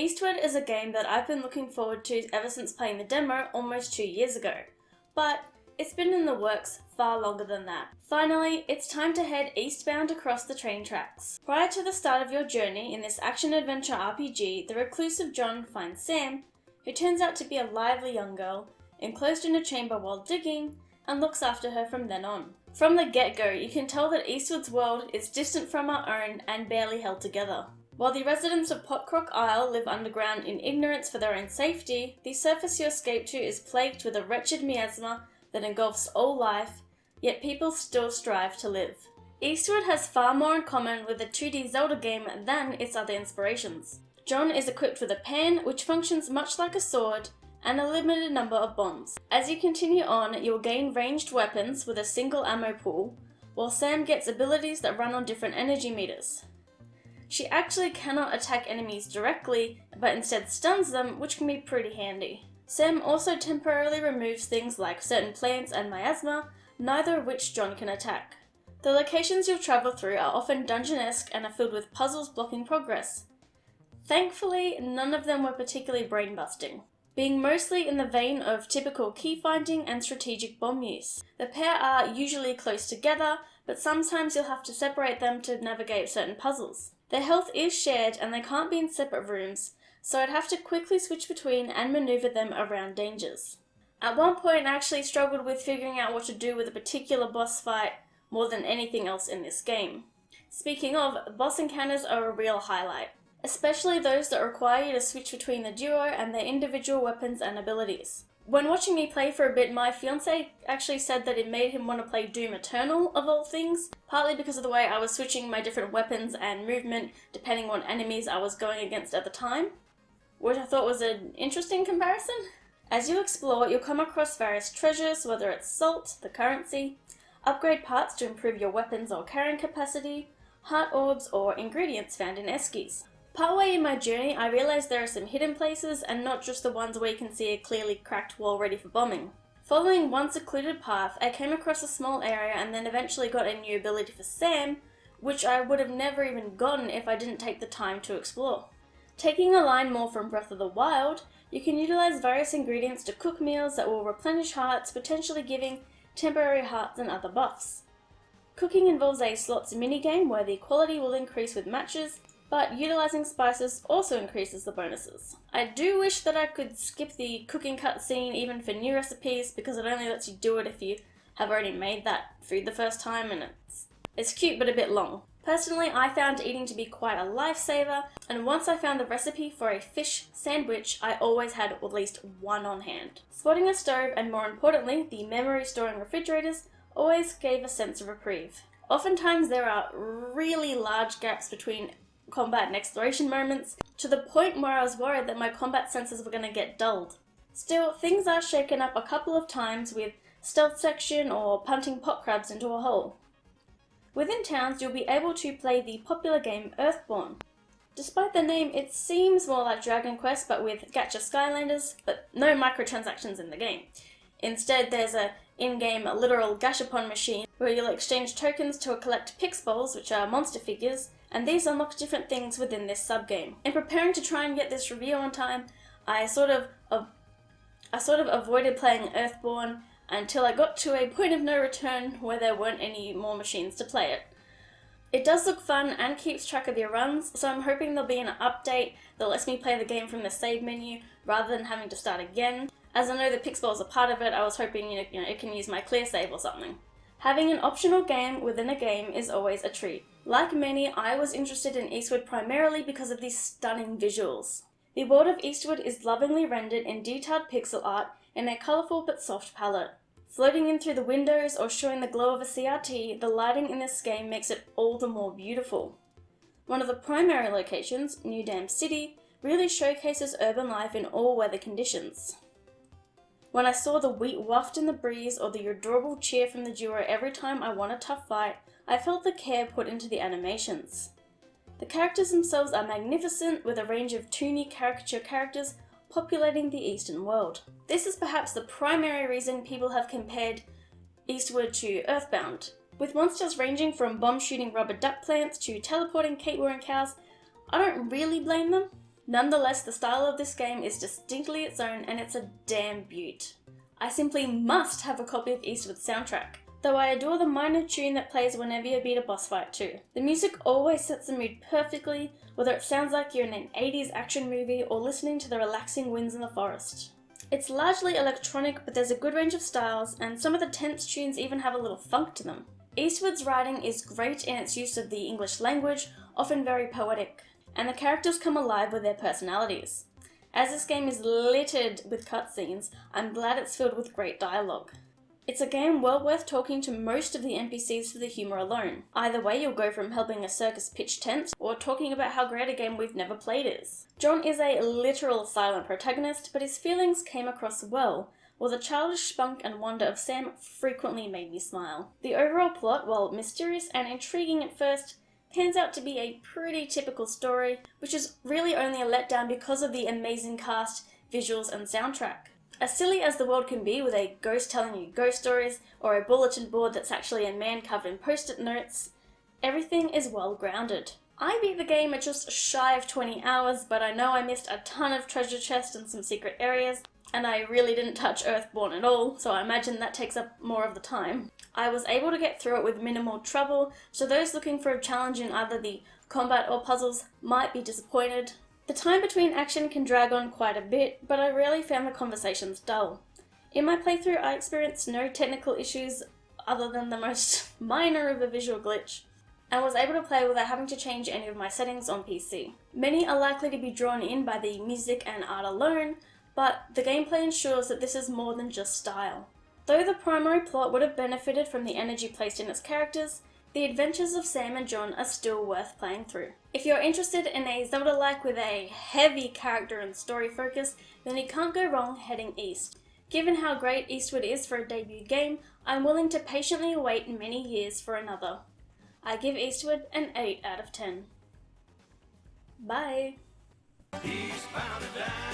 Eastward is a game that I've been looking forward to ever since playing the demo almost 2 years ago, but it's been in the works far longer than that. Finally, it's time to head eastbound across the train tracks. Prior to the start of your journey in this action-adventure RPG, the reclusive John finds Sam, who turns out to be a lively young girl, enclosed in a chamber while digging, and looks after her from then on. From the get-go, you can tell that Eastward's world is distant from our own and barely held together. While the residents of Potcrock Isle live underground in ignorance for their own safety, the surface you escape to is plagued with a wretched miasma that engulfs all life, yet people still strive to live. Eastward has far more in common with the 2D Zelda game than its other inspirations. John is equipped with a pan, which functions much like a sword, and a limited number of bombs. As you continue on, you'll gain ranged weapons with a single ammo pool, while Sam gets abilities that run on different energy meters. She actually cannot attack enemies directly, but instead stuns them, which can be pretty handy. Sam also temporarily removes things like certain plants and miasma, neither of which John can attack. The locations you'll travel through are often dungeon-esque and are filled with puzzles blocking progress. Thankfully, none of them were particularly brain-busting, being mostly in the vein of typical key finding and strategic bomb use. The pair are usually close together, but sometimes you'll have to separate them to navigate certain puzzles. Their health is shared and they can't be in separate rooms, so I'd have to quickly switch between and maneuver them around dangers. At one point I actually struggled with figuring out what to do with a particular boss fight more than anything else in this game. Speaking of, boss encounters are a real highlight, especially those that require you to switch between the duo and their individual weapons and abilities. When watching me play for a bit, my fiancé actually said that it made him want to play Doom Eternal of all things, partly because of the way I was switching my different weapons and movement depending on enemies I was going against at the time, which I thought was an interesting comparison. As you explore, you'll come across various treasures, whether it's salt, the currency, upgrade parts to improve your weapons or carrying capacity, heart orbs, or ingredients found in eskies. Partway in my journey, I realised there are some hidden places and not just the ones where you can see a clearly cracked wall ready for bombing. Following one secluded path, I came across a small area and then eventually got a new ability for Sam, which I would have never even gotten if I didn't take the time to explore. Taking a line more from Breath of the Wild, you can utilise various ingredients to cook meals that will replenish hearts, potentially giving temporary hearts and other buffs. Cooking involves a slots minigame where the quality will increase with matches, but utilising spices also increases the bonuses. I do wish that I could skip the cooking cutscene even for new recipes, because it only lets you do it if you have already made that food the first time, and it's cute but a bit long. Personally, I found eating to be quite a lifesaver, and once I found the recipe for a fish sandwich, I always had at least one on hand. Spotting a stove, and more importantly, the memory storing refrigerators, always gave a sense of reprieve. Oftentimes there are really large gaps between combat and exploration moments, to the point where I was worried that my combat senses were going to get dulled. Still, things are shaken up a couple of times with stealth section or punting pot crabs into a hole. Within towns, you'll be able to play the popular game Earthborn. Despite the name, it seems more like Dragon Quest but with gacha Skylanders, but no microtransactions in the game. Instead, there's a in-game literal gashapon machine where you'll exchange tokens to collect Pix Balls, which are monster figures, and these unlock different things within this sub-game. In preparing to try and get this review on time, I sort of avoided playing Earthborn until I got to a point of no return where there weren't any more machines to play it. It does look fun and keeps track of your runs, so I'm hoping there'll be an update that lets me play the game from the save menu rather than having to start again. As I know the Pixballs are part of it, I was hoping it can use my clear save or something. Having an optional game within a game is always a treat. Like many, I was interested in Eastward primarily because of these stunning visuals. The world of Eastward is lovingly rendered in detailed pixel art in a colourful but soft palette. Floating in through the windows or showing the glow of a CRT, the lighting in this game makes it all the more beautiful. One of the primary locations, New Dam City, really showcases urban life in all weather conditions. When I saw the wheat waft in the breeze or the adorable cheer from the duo every time I won a tough fight, I felt the care put into the animations. The characters themselves are magnificent, with a range of toony caricature characters populating the Eastern world. This is perhaps the primary reason people have compared Eastward to Earthbound. With monsters ranging from bomb-shooting rubber duck plants to teleporting cake-wearing cows, I don't really blame them. Nonetheless, the style of this game is distinctly its own and it's a damn beaut. I simply must have a copy of Eastward's soundtrack, though I adore the minor tune that plays whenever you beat a boss fight too. The music always sets the mood perfectly, whether it sounds like you're in an 80s action movie or listening to the relaxing winds in the forest. It's largely electronic, but there's a good range of styles, and some of the tense tunes even have a little funk to them. Eastward's writing is great in its use of the English language, often very poetic, and the characters come alive with their personalities. As this game is littered with cutscenes, I'm glad it's filled with great dialogue. It's a game well worth talking to most of the NPCs for the humour alone. Either way, you'll go from helping a circus pitch tents, or talking about how great a game we've never played is. John is a literal silent protagonist, but his feelings came across well, while the childish spunk and wonder of Sam frequently made me smile. The overall plot, while mysterious and intriguing at first, pans out to be a pretty typical story, which is really only a letdown because of the amazing cast, visuals and soundtrack. As silly as the world can be with a ghost telling you ghost stories, or a bulletin board that's actually a man covered in post-it notes, everything is well grounded. I beat the game at just shy of 20 hours, but I know I missed a ton of treasure chests and some secret areas, and I really didn't touch Earthborn at all, so I imagine that takes up more of the time. I was able to get through it with minimal trouble, so those looking for a challenge in either the combat or puzzles might be disappointed. The time between action can drag on quite a bit, but I rarely found the conversations dull. In my playthrough, I experienced no technical issues other than the most minor of a visual glitch, and was able to play without having to change any of my settings on PC. Many are likely to be drawn in by the music and art alone, but the gameplay ensures that this is more than just style. Though the primary plot would have benefited from the energy placed in its characters, the adventures of Sam and John are still worth playing through. If you're interested in a Zelda-like with a heavy character and story focus, then you can't go wrong heading east. Given how great Eastward is for a debut game, I'm willing to patiently wait many years for another. I give Eastward an 8 out of 10. Bye! Eastbound and down.